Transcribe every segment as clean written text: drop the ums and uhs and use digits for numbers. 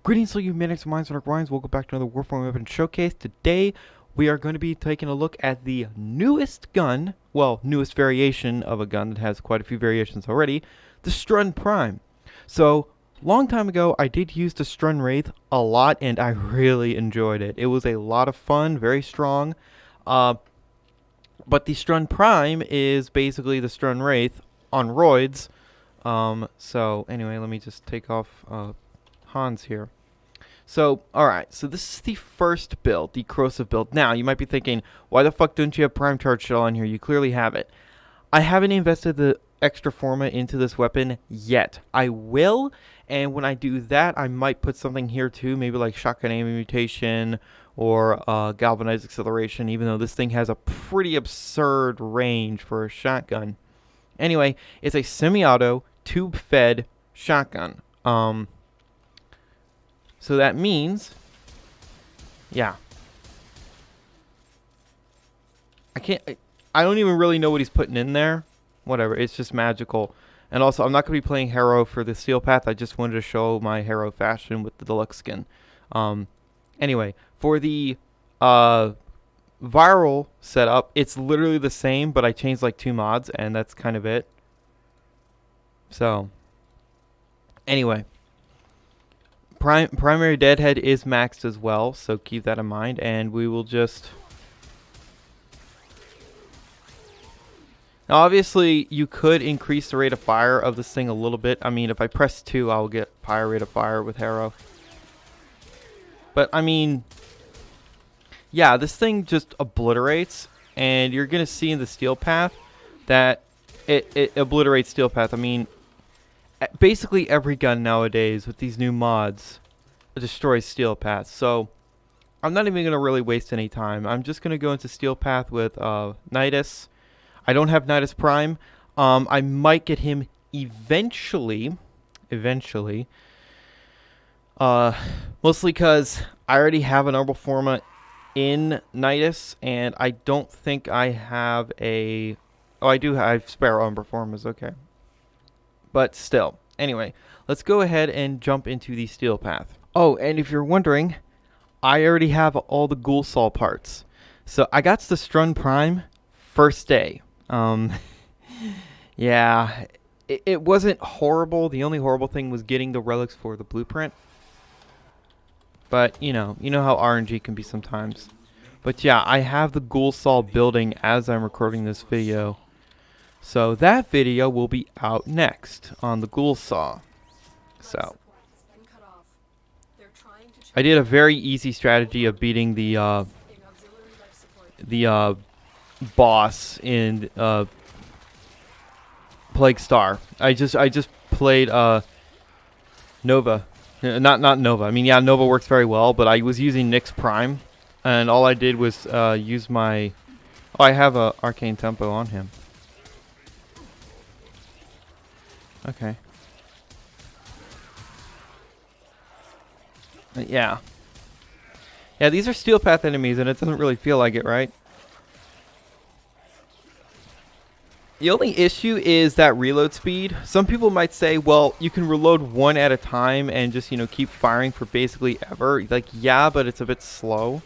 Greetings to you maniacs, minds, and Ryan's. Welcome back to another Warframe weapon showcase. Today, we are going to be taking a look at the newest gun, well, newest variation of a gun that has quite a few variations already, the Strun Prime. So, long time ago, I did use the Strun Wraith a lot, and I really enjoyed it. It was a lot of fun, very strong. But the Strun Prime is basically the Strun Wraith on roids. So, anyway, let me just take off Hans here. So, alright, so this is the first build, the Corrosive Build. Now, you might be thinking, why the fuck don't you have Prime Charge Shell on here? You clearly have it. I haven't invested the extra forma into this weapon yet. I will, and when I do that, I might put something here too, maybe like Shotgun Aiming Mutation or Galvanized Acceleration, even though this thing has a pretty absurd range for a shotgun. Anyway, it's a semi-auto, tube-fed shotgun. So that means, yeah. I don't even really know what he's putting in there. Whatever, it's just magical. And also, I'm not going to be playing Hero for the Steel Path. I just wanted to show my Hero fashion with the deluxe skin. Anyway, for the viral setup, it's literally the same, but I changed like 2 mods, and that's kind of it. So, anyway. Primary Deadhead is maxed as well, so keep that in mind, and we will just... Now, obviously, you could increase the rate of fire of this thing a little bit. I mean, if I press 2, I'll get higher rate of fire with Harrow. But, I mean... Yeah, this thing just obliterates, and you're going to see in the Steel Path that it obliterates Steel Path. I mean... Basically every gun nowadays with these new mods destroys Steel Path. So I'm not even going to really waste any time. I'm just going to go into Steel Path with Nidus. I don't have Magnus Prime. I might get him eventually. Mostly because I already have an Arbor Forma in Nidus, and I don't think I have a... Oh, I do have spare Arbor Formas, okay. But still, anyway, let's go ahead and jump into the Steel Path. Oh, and if you're wondering, I already have all the Ghoul Saw parts. So I got the Strun Prime first day. Yeah, it wasn't horrible. The only horrible thing was getting the relics for the blueprint. But, you know how RNG can be sometimes. But yeah, I have the Ghoul Saw building as I'm recording this video. So that video will be out next on the Ghoul Saw. So I did a very easy strategy of beating the boss in Plague Star. I just played Nova. Not Nova. I mean, yeah, Nova works very well, but I was using Nyx Prime, and all I did was use my... Oh, I have a Arcane Tempo on him. Okay. Yeah. Yeah, these are Steel Path enemies, and it doesn't really feel like it, right? The only issue is that reload speed. Some people might say, well, you can reload one at a time and just, keep firing for basically ever. Like, yeah, but it's a bit slow.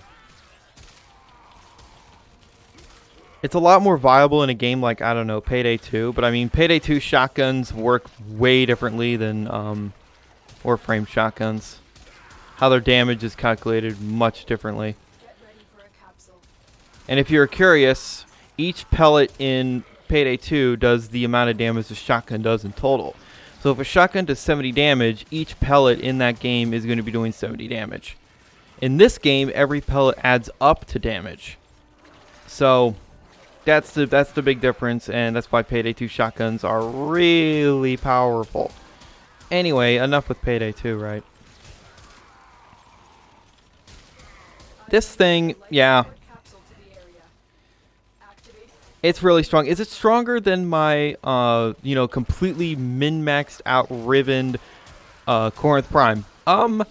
It's a lot more viable in a game like, I don't know, Payday 2. But, I mean, Payday 2 shotguns work way differently than Warframe shotguns. How their damage is calculated much differently. And if you're curious, each pellet in Payday 2 does the amount of damage a shotgun does in total. So if a shotgun does 70 damage, each pellet in that game is going to be doing 70 damage. In this game, every pellet adds up to damage. So... That's the big difference, and that's why Payday 2 shotguns are really powerful. Anyway, enough with Payday 2, right? This thing, yeah. It's really strong. Is it stronger than my, completely min-maxed out Rivened Corinth Prime?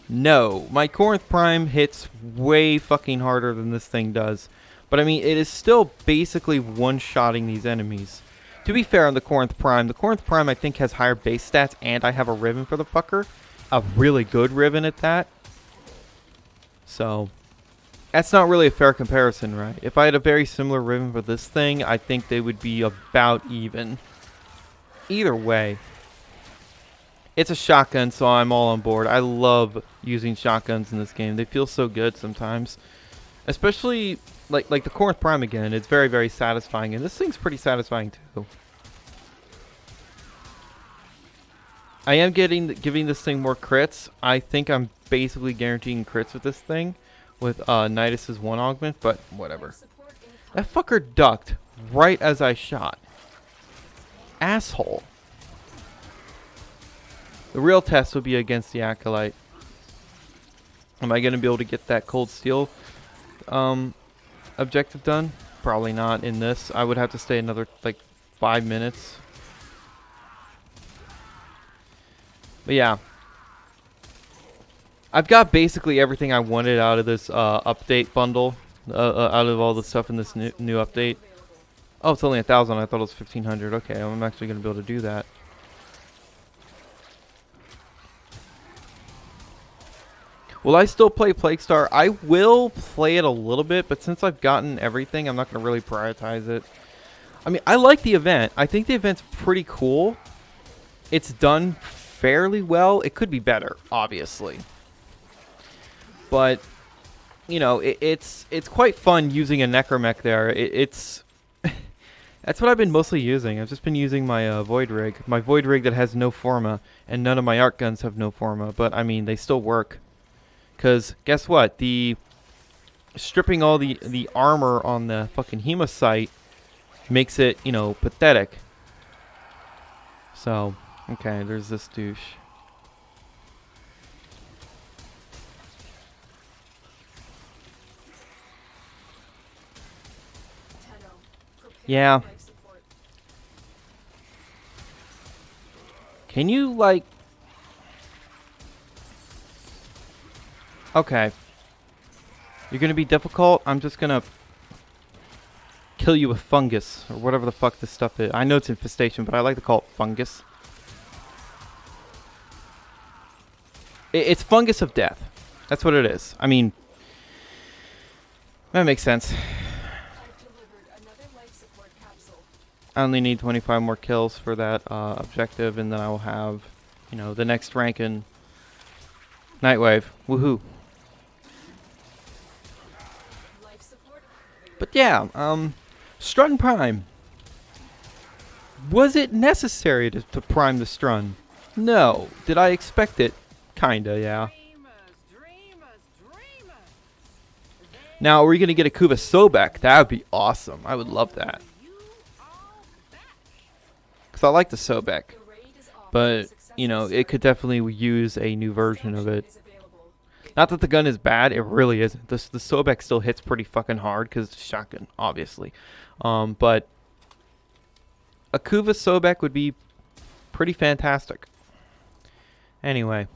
No. My Corinth Prime hits way fucking harder than this thing does. But, I mean, it is still basically one-shotting these enemies. To be fair on the Corinth Prime, I think has higher base stats, and I have a Riven for the fucker. A really good Riven at that. So that's not really a fair comparison, right? If I had a very similar ribbon for this thing, I think they would be about even. Either way, it's a shotgun, so I'm all on board. I love using shotguns in this game. They feel so good sometimes. Especially, like the Corrosive Prime again. It's very, very satisfying. And this thing's pretty satisfying, too. I am giving this thing more crits. I think I'm basically guaranteeing crits with this thing. With Nidus's 1 augment, but whatever. That fucker ducked right as I shot. Asshole. The real test will be against the Acolyte. Am I going to be able to get that cold steel objective done? Probably not in this. I would have to stay another, like, 5 minutes. But yeah. I've got basically everything I wanted out of this update bundle. Out of all the stuff in this new update. Oh, it's only 1,000. I thought it was 1,500. Okay, I'm actually going to be able to do that. Will I still play Plague Star? I will play it a little bit, but since I've gotten everything, I'm not going to really prioritize it. I mean, I like the event. I think the event's pretty cool. It's done fairly well. It could be better, obviously. But, you know, it's quite fun using a Necromech there. It's that's what I've been mostly using. I've just been using my Void Rig. My Void Rig that has no Forma, and none of my Arc Guns have no Forma. But, I mean, they still work. Because, guess what? Stripping all the armor on the fucking Hemocyte makes it, you know, pathetic. So, okay, there's this douche. Yeah. Can you, like... Okay. You're gonna be difficult? I'm just gonna kill you with fungus, or whatever the fuck this stuff is. I know it's infestation, but I like to call it fungus. It's fungus of death. That's what it is. I mean... That makes sense. I only need 25 more kills for that objective, and then I will have, you know, the next rank in Nightwave. Woohoo. But yeah, Strun Prime. Was it necessary to prime the Strun? No. Did I expect it? Kinda, yeah. Now, are we going to get a Kuva Sobek? That would be awesome. I would love that. Because I like the Sobek. But, you know, it could definitely use a new version of it. Not that the gun is bad, it really isn't. The Sobek still hits pretty fucking hard because it's a shotgun, obviously. But a Kuva Sobek would be pretty fantastic. Anyway,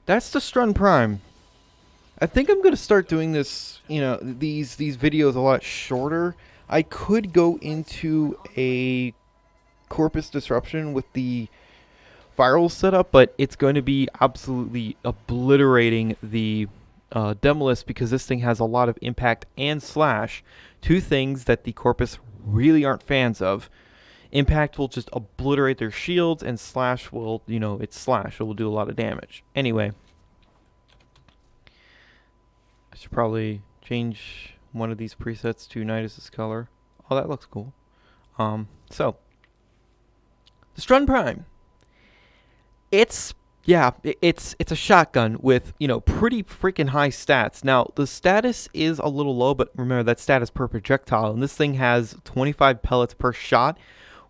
that's the Strun Prime. I think I'm going to start doing this, you know, these videos a lot shorter. I could go into a Corpus Disruption with the viral setup, but it's going to be absolutely obliterating the Demolist because this thing has a lot of impact and slash, two things that the Corpus really aren't fans of. Impact will just obliterate their shields, and slash will, you know, it's slash. It will do a lot of damage. Anyway, I should probably change one of these presets to Nidus's color. Oh, that looks cool. So, the Strun Prime. It's a shotgun with, you know, pretty freaking high stats. Now, the status is a little low, but remember, that's status per projectile. And this thing has 25 pellets per shot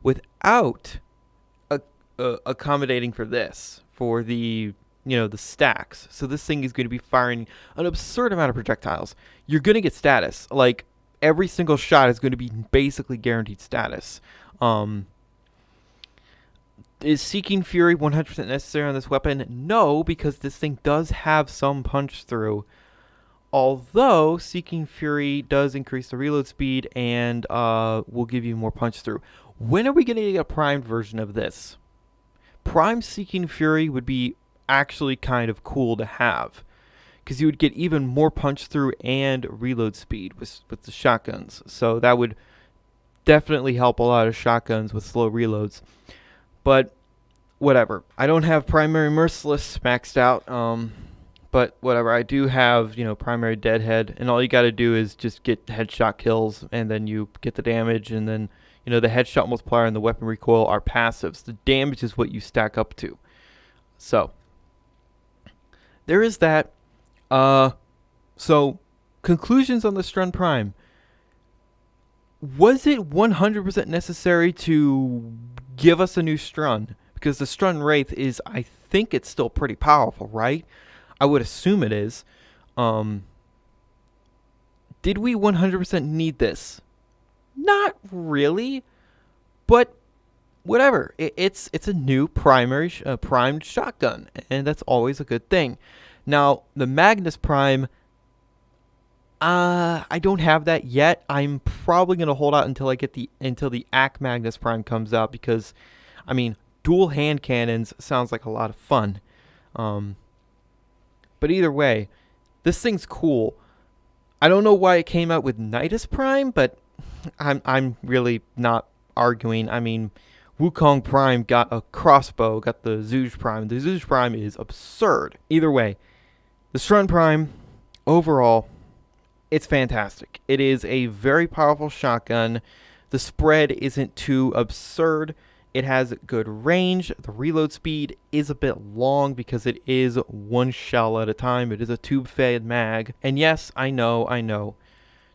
without accommodating for this, for the, you know, the stacks. So this thing is going to be firing an absurd amount of projectiles. You're going to get status. Like, every single shot is going to be basically guaranteed status. Is Seeking Fury 100% necessary on this weapon? No, because this thing does have some punch through. Although Seeking Fury does increase the reload speed and will give you more punch through. When are we going to get a primed version of this? Prime Seeking Fury would be actually kind of cool to have. because you would get even more punch through and reload speed with the shotguns. So that would definitely help a lot of shotguns with slow reloads. But whatever. I don't have primary merciless maxed out. But whatever. I do have, primary deadhead, and all you got to do is just get headshot kills, and then you get the damage, and then the headshot multiplier and the weapon recoil are passives. The damage is what you stack up to. So there is that. So conclusions on the Strun Prime. Was it 100% necessary to give us a new Strun? Because the Strun Wraith is, I think it's still pretty powerful, right? I would assume it is. Did we 100% need this? Not really, but whatever. It's a new primary primed shotgun, and that's always a good thing. Now, the Magnus Prime, I don't have that yet. I'm probably gonna hold out until the AC Magnus Prime comes out, because, I mean, dual hand cannons sounds like a lot of fun. But either way, this thing's cool. I don't know why it came out with Nidus Prime, but I'm really not arguing. I mean, Wukong Prime got a crossbow, got the Zhuge Prime. The Zhuge Prime is absurd. Either way, the Strun Prime, overall, it's fantastic. It is a very powerful shotgun. The spread isn't too absurd. It has good range. The reload speed is a bit long because it is one shell at a time. It is a tube-fed mag. And yes, I know.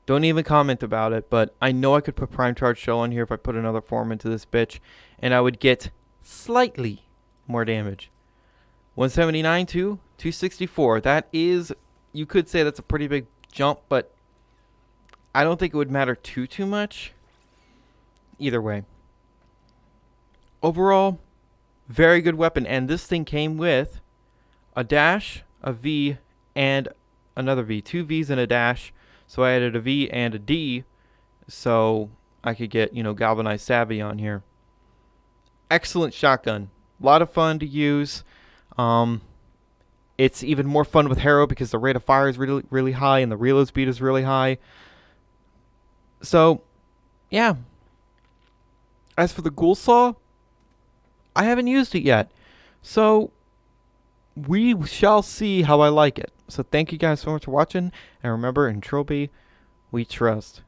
Don't even comment about it, but I know I could put Prime Charge Shell on here if I put another form into this bitch, and I would get slightly more damage. 179 to 264. That is, you could say that's a pretty big jump, but I don't think it would matter too much. Either way. Overall, very good weapon, and this thing came with a dash, a V, and another V. 2 Vs and a dash, so I added a V and a D, so I could get, Galvanized Savvy on here. Excellent shotgun. A lot of fun to use. It's even more fun with Harrow because the rate of fire is really, really high, and the reload speed is really high. So, yeah. As for the Ghoul Saw, I haven't used it yet, so we shall see how I like it. So thank you guys so much for watching, and remember, in Trilby, we trust.